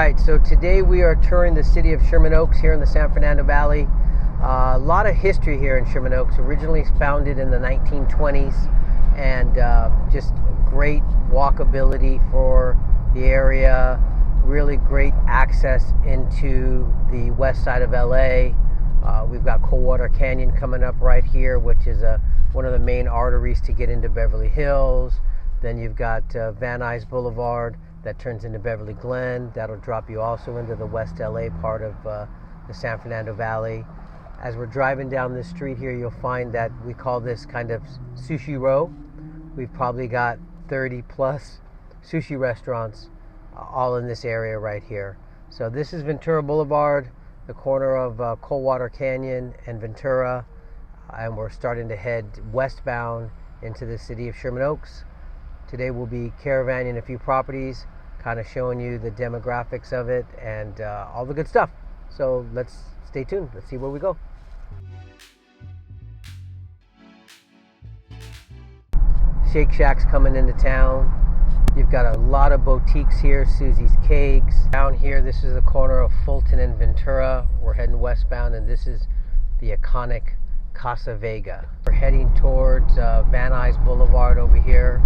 right, so today we are touring the city of Sherman Oaks here in the San Fernando Valley. A lot of history here in Sherman Oaks, originally founded in the 1920s, and just great walkability for the area, really great access into the west side of LA. We've got Coldwater Canyon coming up right here, which is one of the main arteries to get into Beverly Hills. Then you've got Van Nuys Boulevard that turns into Beverly Glen. That'll drop you also into the West LA part of the San Fernando Valley. As we're driving down this street here, you'll find that we call this kind of sushi row. We've probably got 30 plus sushi restaurants all in this area right here. So this is Ventura Boulevard, the corner of Coldwater Canyon and Ventura, and we're starting to head westbound into the city of Sherman Oaks. Today we'll be caravanning a few properties, kind of showing you the demographics of it and all the good stuff. So let's stay tuned. Let's see where we go. Shake Shack's coming into town. You've got a lot of boutiques here, Susie's Cakes. Down here, this is the corner of Fulton and Ventura. We're heading westbound, and this is the iconic Casa Vega. We're heading towards Van Nuys Boulevard over here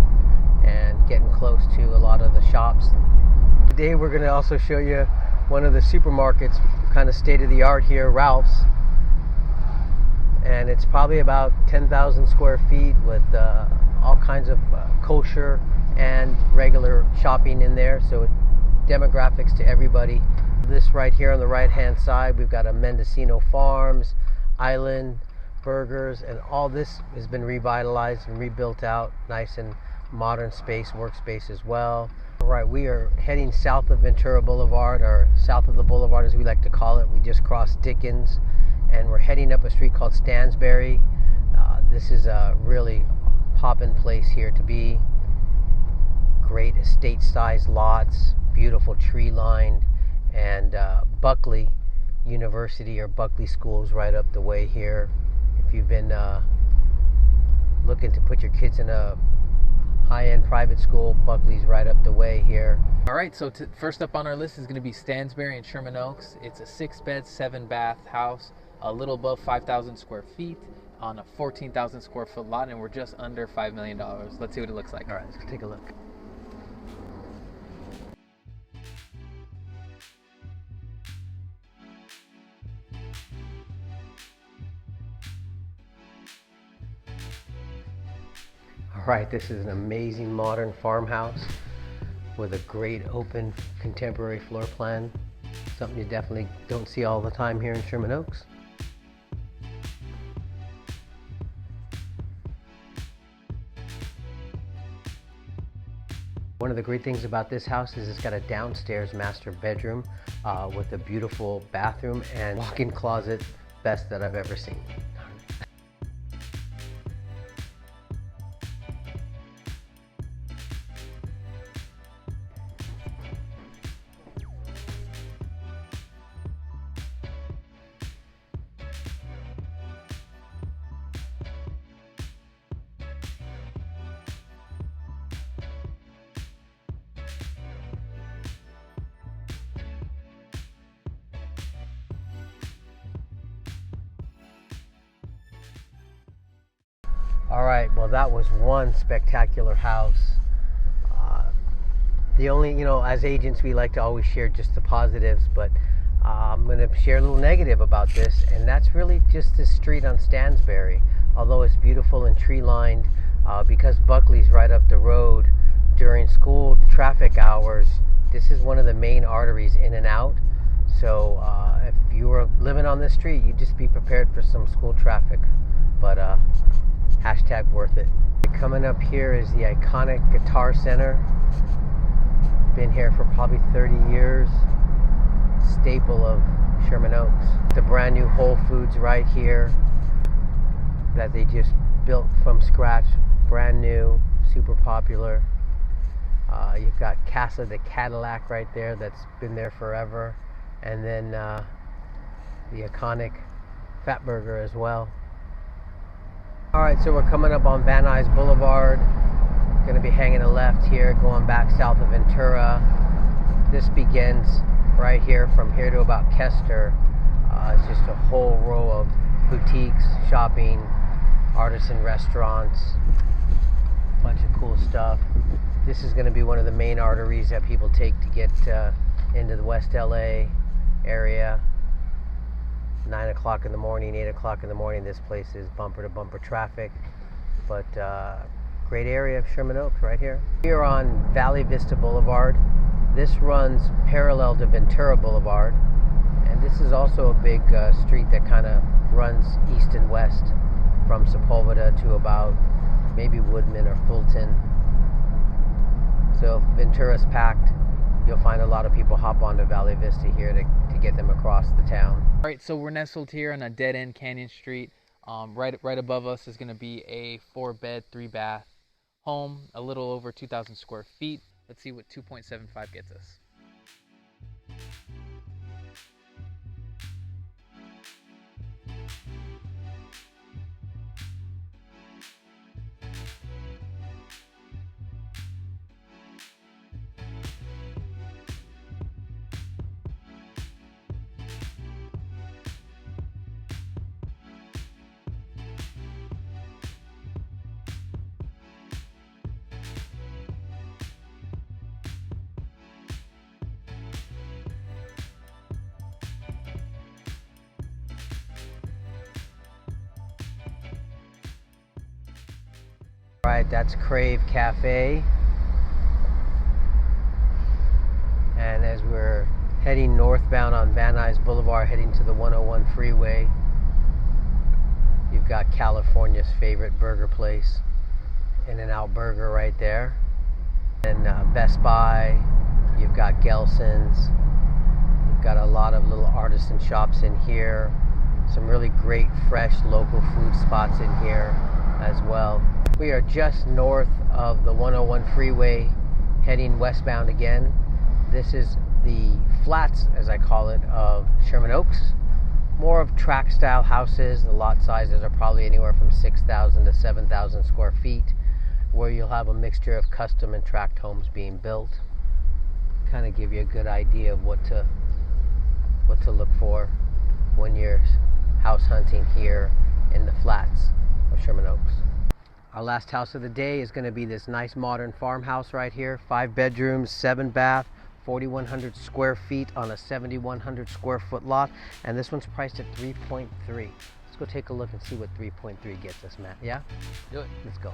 and getting close to a lot of the shops. Today we're going to also show you one of the supermarkets, kind of state of the art here, Ralph's. And it's probably about 10,000 square feet with all kinds of kosher and regular shopping in there, so demographics to everybody. This right here on the right hand side, we've got a Mendocino Farms, Island Burgers, and all this has been revitalized and rebuilt out, nice and modern space, workspace as well. All right, we are heading south of Ventura Boulevard, or south of the boulevard as we like to call it. We just crossed Dickens, and we're heading up a street called Stansberry. This is a really poppin' place here to be. Great estate-sized lots, beautiful tree-lined, and Buckley University or Buckley Schools right up the way here. If you've been looking to put your kids in a high-end private school, Buckley's right up the way here. All right, so first up on our list is going to be Stansberry in Sherman Oaks. It's a 6-bed, 7-bath house, a little above 5,000 square feet on a 14,000 square foot lot, and we're just under $5 million. Let's see what it looks like. All right, let's take a look. All right, this is an amazing modern farmhouse with a great open contemporary floor plan. Something you definitely don't see all the time here in Sherman Oaks. One of the great things about this house is it's got a downstairs master bedroom with a beautiful bathroom and walk-in closet, best that I've ever seen. All right, well, that was one spectacular house. The only, as agents, we like to always share just the positives, but I'm going to share a little negative about this, and that's really just this street on Stansberry. Although it's beautiful and tree-lined, because Buckley's right up the road, during school traffic hours, this is one of the main arteries in and out. So if you were living on this street, you'd just be prepared for some school traffic. But hashtag worth it. Coming up here is the iconic Guitar Center. Been here for probably 30 years. Staple of Sherman Oaks. The brand new Whole Foods right here that they just built from scratch. Brand new, super popular. You've got Casa de Cadillac right there that's been there forever. And then the iconic Fat Burger as well. Alright, so we're coming up on Van Nuys Boulevard. Going to be hanging a left here, going back south of Ventura. This begins right here, from here to about Kester. It's just a whole row of boutiques, shopping, artisan restaurants, a bunch of cool stuff. This is going to be one of the main arteries that people take to get into the West LA area. 9 o'clock in the morning, 8 o'clock in the morning, this place is bumper to bumper traffic. But great area of Sherman Oaks right here. We are on Valley Vista Boulevard. This runs parallel to Ventura Boulevard. And this is also a big street that kind of runs east and west from Sepulveda to about maybe Woodman or Fulton. So if Ventura's packed, you'll find a lot of people hop onto Valley Vista here to get them across the town. All right, so we're nestled here on a dead-end canyon street. Right above us is going to be a 4-bed, 3-bath home, a little over 2,000 square feet. Let's see what 2.75 gets us. All right, that's Crave Cafe. And as we're heading northbound on Van Nuys Boulevard, heading to the 101 freeway, you've got California's favorite burger place, In-N-Out Burger right there. And Best Buy, you've got Gelson's. You've got a lot of little artisan shops in here. Some really great fresh local food spots in here as well. We are just north of the 101 freeway, heading westbound again. This is the flats, as I call it, of Sherman Oaks. More of tract style houses. The lot sizes are probably anywhere from 6,000 to 7,000 square feet, where you'll have a mixture of custom and tract homes being built. Kind of give you a good idea of what to look for when you're house hunting here in the flats of Sherman Oaks. Our last house of the day is going to be this nice modern farmhouse right here. 5 bedrooms, 7 bath, 4,100 square feet on a 7,100 square foot lot. And this one's priced at 3.3. Let's go take a look and see what 3.3 gets us, Matt. Yeah? Do it. Let's go.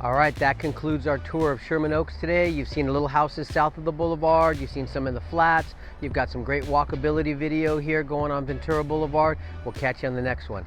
All right, that concludes our tour of Sherman Oaks today. You've seen little houses south of the boulevard. You've seen some in the flats. You've got some great walkability video here going on Ventura Boulevard. We'll catch you on the next one.